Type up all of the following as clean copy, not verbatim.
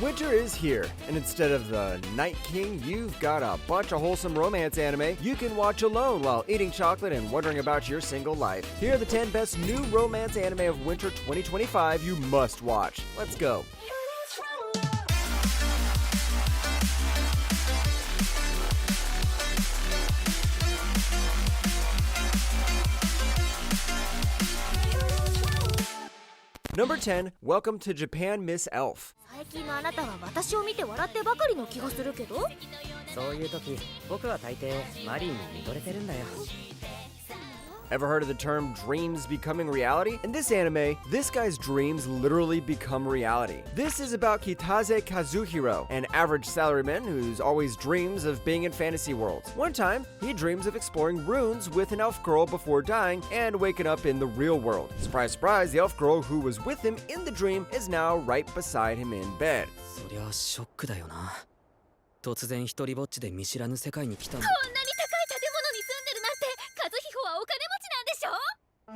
Winter is here, and instead of the Night King, you've got a bunch of wholesome romance anime you can watch alone while eating chocolate and wondering about your single life. Here are the 10 best new romance anime of winter 2025 you must watch. Let's go. Number 10, Welcome to Japan, Miss Elf. 最近のあなたは私を見て笑ってばかりの気がするけど。そういう時、僕は大抵マリーに見とれてるんだよ。Ever heard of the term dreams becoming reality? In this anime, this guy's dreams literally become reality. This is about Kitase Kazuhiro, an average salaryman who's always dreams of being in fantasy worlds. One time, he dreams of exploring runes with an elf girl before dying and waking up in the real world. Surprise, surprise, the elf girl who was with him in the dream is now right beside him in bed. そりゃショックだよな。突然一人ぼっちで見知らぬ世界に来たんだ。こんなに高い建物に住んでるなんて、和彦はお金持ちなんでしょ？あ、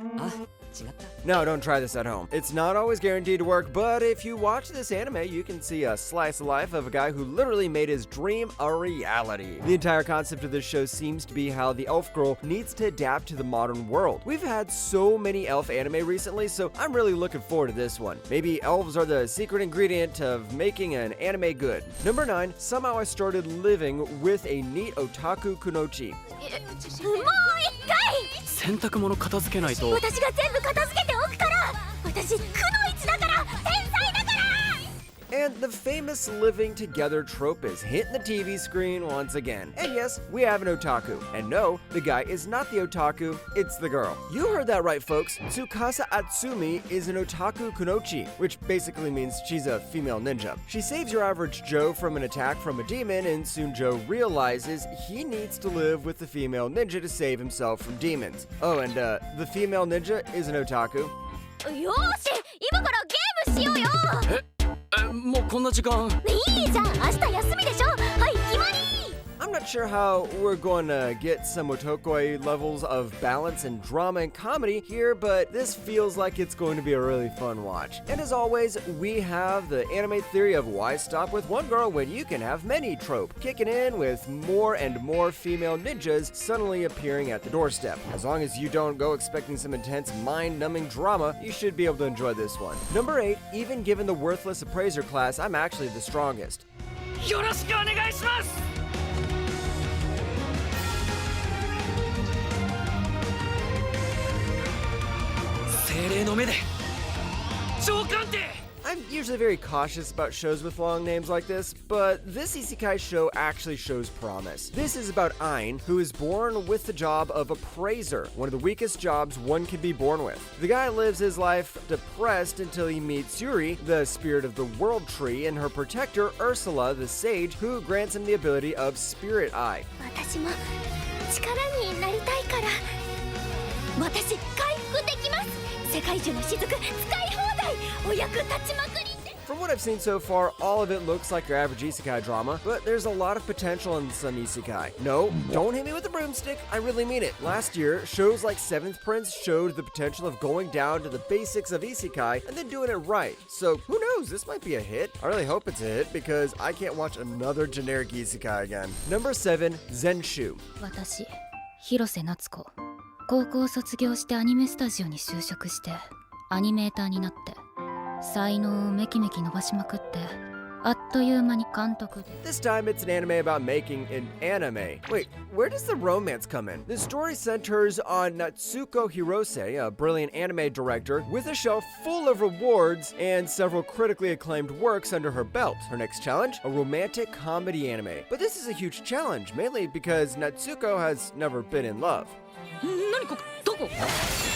違った。 No, don't try this at home. It's not always guaranteed to work, but if you watch this anime, you can see a slice of life of a guy who literally made his dream a reality. The entire concept of this show seems to be how the elf girl needs to adapt to the modern world. We've had so many elf anime recently, so I'm really looking forward to this one. Maybe elves are the secret ingredient of making an anime good. Number 9, somehow I started living with a neat otaku kunoichi. もう一回！洗濯物片付けないと。私が全部片付けておくから。私くのいちだから、天才だから。 And the famous living together trope is hitting the TV screen once again. And yes, we have an otaku. And no, the guy is not the otaku, it's the girl. You heard that right, folks. Tsukasa Atsumi is an otaku kunoichi, which basically means she's a female ninja. She saves your average Joe from an attack from a demon, and soon Joe realizes he needs to live with the female ninja to save himself from demons. Oh, and the female ninja is an otaku. よーし、今からゲームしようよ。もうこんな時間。いいじゃん、明日休みでしょ。はい、決まり。 I'm not sure how we're going to get some otokoi levels of balance and drama and comedy here, but this feels like it's going to be a really fun watch. And as always, we have the anime theory of why stop with one girl when you can have many trope, kicking in with more and more female ninjas suddenly appearing at the doorstep. As long as you don't go expecting some intense mind-numbing drama, you should be able to enjoy this one. Number 8, even given the worthless appraiser class, I'm actually the strongest. よろしくお願いします。 I'm usually very cautious about shows with long names like this, but this isekai show actually shows promise. This is about Ein, who is born with the job of appraiser, one of the weakest jobs one can be born with. The guy lives his life depressed until he meets Yuri, the spirit of the world tree, and her protector, Ursula, the sage, who grants him the ability of Spirit Eye. 私も力になりたいから。私回復できます。世界中の雫使い放題。お役立ちまくり。 From what I've seen so far, all of it looks like your average isekai drama, but there's a lot of potential in some isekai. No, don't hit me with a broomstick, I really mean it. Last year, shows like 7th Prince showed the potential of going down to the basics of isekai and then doing it right. So who knows, this might be a hit. I really hope it's a hit because I can't watch another generic isekai again. Number 7, Zenshu. 私、広瀬夏子。高校卒業してアニメスタジオに就職してアニメーターになって才能をめきめき伸ばしまくってあっという間に監督で。 This time it's an anime about making an anime. Wait, where does the romance come in? The story centers on Natsuko Hirose, a brilliant anime director with a shelf full of rewards and several critically acclaimed works under her belt. Her next challenge? A romantic comedy anime. But this is a huge challenge, mainly because Natsuko has never been in love. 何ここどこ？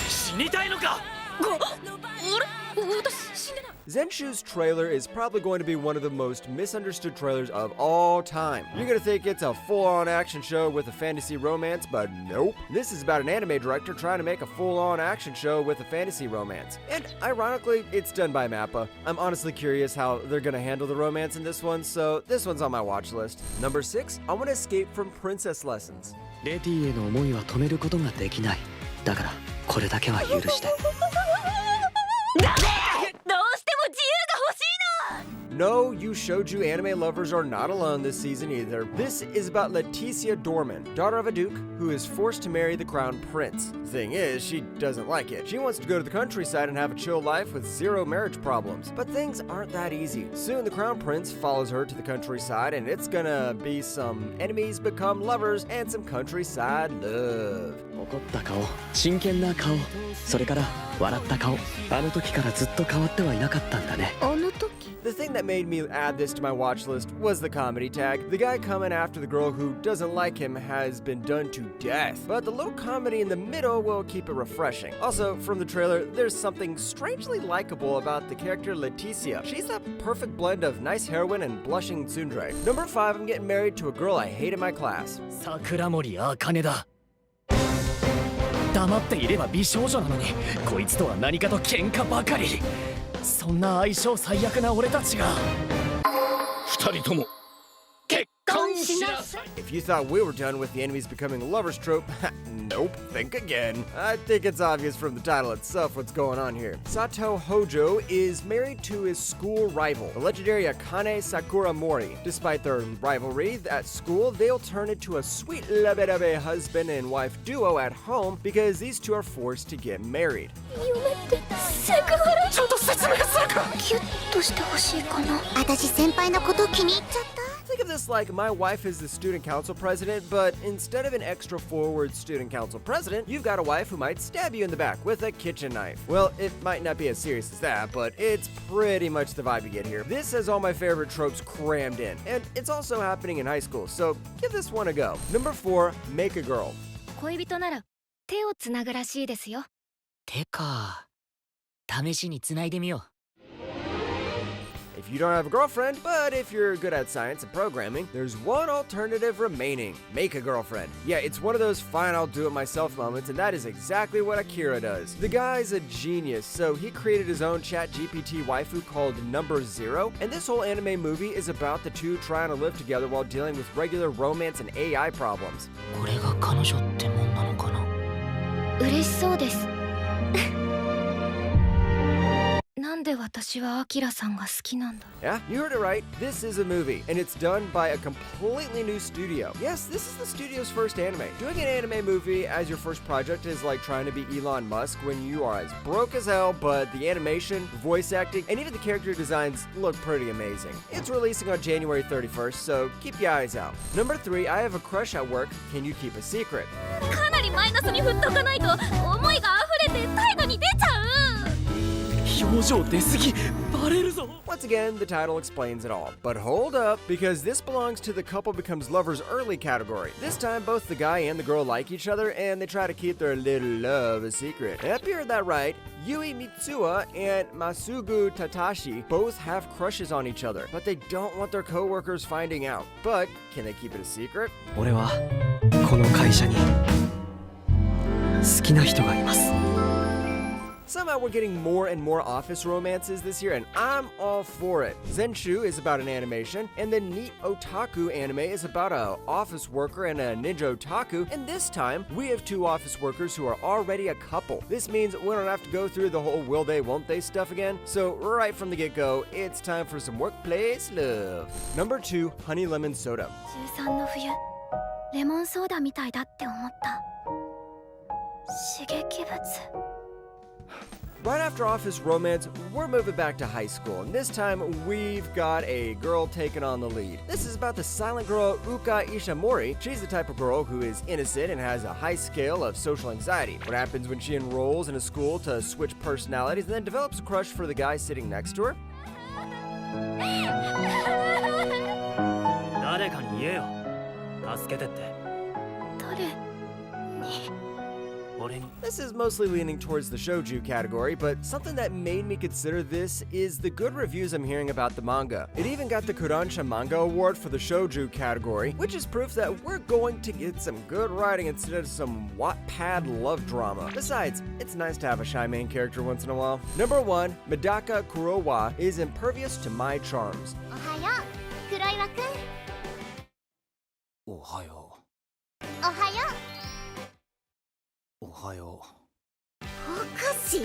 死にたいのか？あれ？私死んでない。 Zenshu's trailer is probably going to be one of the most misunderstood trailers of all time. You're gonna think it's a full-on action show with a fantasy romance, but nope. This is about an anime director trying to make a full-on action show with a fantasy romance. And ironically, it's done by MAPPA. I'm honestly curious how they're gonna handle the romance in this one, so this one's on my watch list. Number 6, I want to escape from princess lessons. レディへの思いは止めることができない。だからこれだけは許して。ダメ！どうしても自由が欲しいの！ No, you shoujo anime lovers are not alone this season either. This is about Leticia Dorman, daughter of a duke who is forced to marry the crown prince. The thing is, she doesn't like it. She wants to go to the countryside and have a chill life with zero marriage problems. But things aren't that easy. Soon the crown prince follows her to the countryside, and it's gonna be some enemies become lovers and some countryside love. 怒った顔、真剣な顔、それから笑った顔。あの時からずっと変わってはいなかったんだね。あの時 The thing that made me add this to my watch list was the comedy tag. The guy coming after the girl who doesn't like him has been done to death, but the little comedy in the middle will keep it refreshing. Also, from the trailer, there's something strangely likable about the character Leticia. She's a perfect blend of nice heroine and blushing tsundere. Number 5, I'm getting married to a girl I hate in my class. 桜森茜だ。黙っていれば美少女なのに、こいつとは何かと喧嘩ばかり。そんな相性最悪な俺たちが二人とも結婚しなさい。 If you thought we were done with the enemies becoming lovers trope, nope, think again. I think it's obvious from the title itself what's going on here. Sato Hojo is married to his school rival, the legendary Akane Sakura Mori. Despite their rivalry at school, they'll turn into a sweet love-it-up husband and wife duo at home because these two are forced to get married. 夢ってセクハラちょっと説明するか。キュッとしてほしいかな。私先輩のこと気に入っちゃった。 Think of this like my wife is the student council president, but instead of an extra forward student council president, you've got a wife who might stab you in the back with a kitchen knife. Well, it might not be as serious as that, but it's pretty much the vibe you get here. This has all my favorite tropes crammed in, and it's also happening in high school, so give this one a go. Number 4, Make a Girl. 恋人なら手をつなぐらしいですよ。てか、試しに繋いでみよう。 If you don't have a girlfriend, but if you're good at science and programming, there's one alternative remaining. Make a girlfriend. Yeah, it's one of those fine I'll do it myself moments, and that is exactly what Akira does. The guy's a genius, so he created his own ChatGPT waifu called Number Zero, and this whole anime movie is about the two trying to live together while dealing with regular romance and AI problems. これが彼女ってもんなのかな。嬉しそうです。なんで私はアキラさんが好きなんだ。 Yeah, you heard it right. This is a movie, and it's done by a completely new studio. Yes, this is the studio's first anime. Doing an anime movie as your first project is like trying to be Elon Musk when you are as broke as hell, but the animation, voice acting, and even the character designs look pretty amazing. It's releasing on January 31st, so keep your eyes out. Number 3, I have a crush at work. Can you keep a secret? かなりマイナスに振っとかないと思いが溢れて態度に出ちゃう。 表情出すぎ、バレるぞ。 Once again, the title explains it all. But hold up, because this belongs to the couple becomes lovers early category. This time, both the guy and the girl like each other, and they try to keep their little love a secret. Yep, you heard that right. Yui Mitsuha and Masugu Tatashi both have crushes on each other, but they don't want their coworkers finding out. But can they keep it a secret? 俺はこの会社に好きな人がいます。 Somehow we're getting more and more office romances this year, and I'm all for it. Zenshu is about an animation, and the Neat Otaku anime is about a office worker and a ninja otaku, and this time, we have two office workers who are already a couple. This means we don't have to go through the whole will they, won't they stuff again, so right from the get-go, it's time for some workplace love. Number 2, Honey Lemon Soda. 中3の冬、レモンソーダみたいだって思った。刺激物。 Right after office romance, we're moving back to high school, and this time we've got a girl taking on the lead. This is about the silent girl Uka Ishamori. She's the type of girl who is innocent and has a high scale of social anxiety. What happens when she enrolls in a school to switch personalities and then develops a crush for the guy sitting next to her? 誰かに言えよ。助けてって。誰に。 This is mostly leaning towards the shoujo category, but something that made me consider this is the good reviews I'm hearing about the manga. It even got the Kodansha Manga Award for the shoujo category, which is proof that we're going to get some good writing instead of some Wattpad love drama. Besides, it's nice to have a shy main character once in a while. Number 1, Medaka Kurowa is impervious to my charms. おはよう、黒岩くん。おはよおはよう。 う。おはよう。おかしい。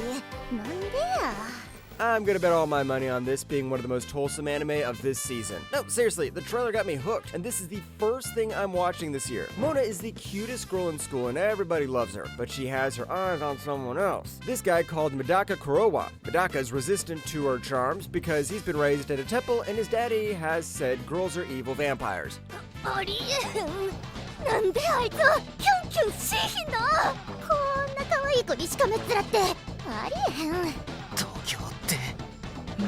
なんでや。I'm gonna bet all my money on this being one of the most wholesome anime of this season. No, seriously, the trailer got me hooked, and this is the first thing I'm watching this year. Mona is the cutest girl in school and everybody loves her, but she has her eyes on someone else. This guy called Medaka Kurowa. Medaka is resistant to her charms because he's been raised at a temple and his daddy has said girls are evil vampires. ありえん。なんであいつはキュンキュンしいひんの。こんな可愛い子にしかめっ面ってありえへん。東京って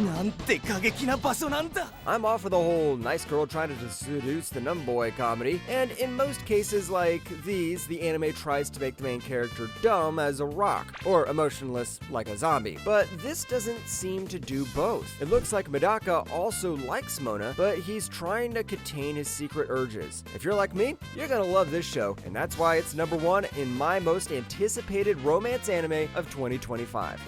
なんて過激な場所なんだ。 I'm all for the whole nice girl trying to seduce the numb boy comedy, and in most cases like these, the anime tries to make the main character dumb as a rock, or emotionless like a zombie. But this doesn't seem to do both. It looks like Medaka also likes Mona, but he's trying to contain his secret urges. If you're like me, you're gonna love this show, and that's why it's #1 in my most anticipated romance anime of 2025.